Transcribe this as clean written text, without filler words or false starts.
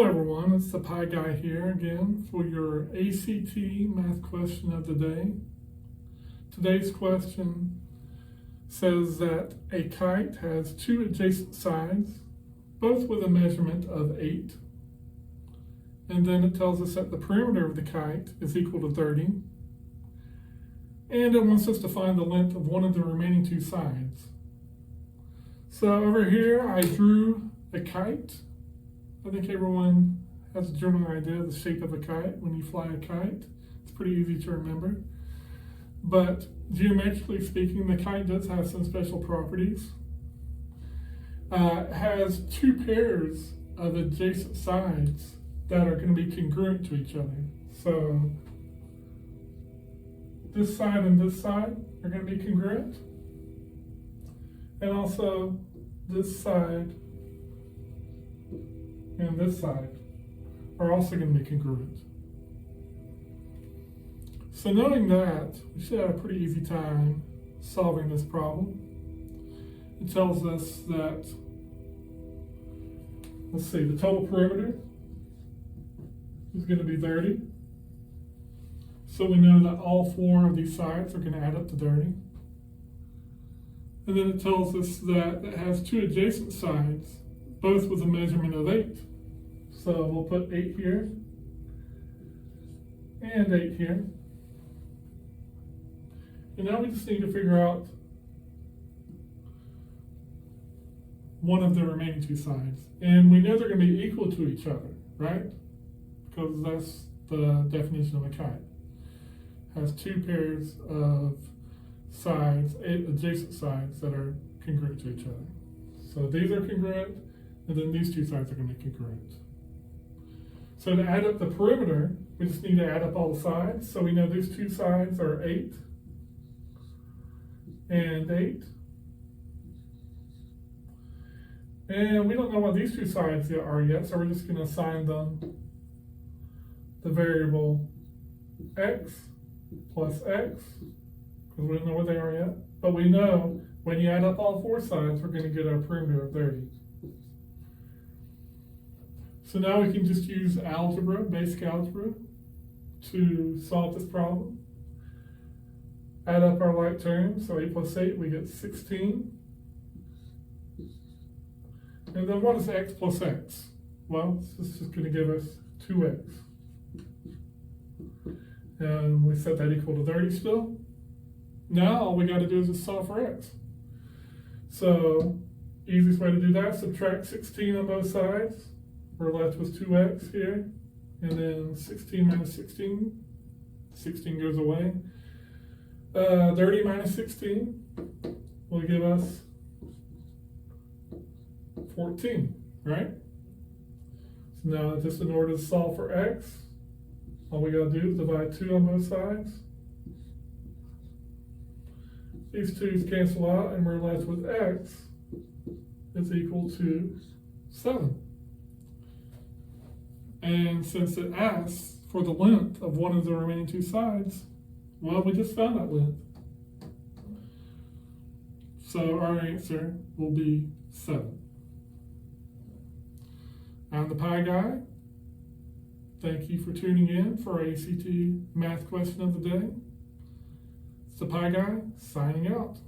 Hello everyone, it's the Pi Guy here again for your ACT math question of the day. Today's question says that a kite has two adjacent sides, both with a measurement of 8. And then it tells us that the perimeter of the kite is equal to 30. And it wants us to find the length of one of the remaining two sides. So over here I drew a kite. I think everyone has a general idea of the shape of a kite when you fly a kite. It's pretty easy to remember. But geometrically speaking, the kite does have some special properties. It has two pairs of adjacent sides that are going to be congruent to each other. So this side and this side are going to be congruent. And also this side and this side are also going to be congruent. So knowing that, we should have a pretty easy time solving this problem. It tells us that, let's see, the total perimeter is going to be 30. So we know that all four of these sides are going to add up to 30. And then it tells us that it has two adjacent sides, both with a measurement of 8. So we'll put 8 here and 8 here. And now we just need to figure out one of the remaining two sides. And we know they're going to be equal to each other, right? Because that's the definition of a kite. It has two pairs of sides, 8 adjacent sides that are congruent to each other. So these are congruent, and then these two sides are going to be congruent. So to add up the perimeter, we just need to add up all the sides. So we know these two sides are 8 and 8. And we don't know what these two sides are yet, so we're just going to assign them the variable x plus x, because we don't know what they are yet. But we know when you add up all four sides, we're going to get our perimeter of 30. So now we can just use algebra, basic algebra, to solve this problem. Add up our like terms, so 8 plus 8, we get 16. And then what is x plus x? Well, this is just going to give us 2x. And we set that equal to 30 still. Now all we got to do is just solve for x. So, easiest way to do that, subtract 16 on both sides. We're left with 2x here, and then 16 minus 16, 16 goes away. 30 minus 16 will give us 14, right? So now just in order to solve for x, all we gotta do is divide 2 on both sides. These 2's cancel out, and we're left with x is equal to 7. And since it asks for the length of one of the remaining two sides, well, we just found that length. So our answer will be 7. I'm the Pi Guy. Thank you for tuning in for our ACT math question of the day. It's the Pi Guy signing out.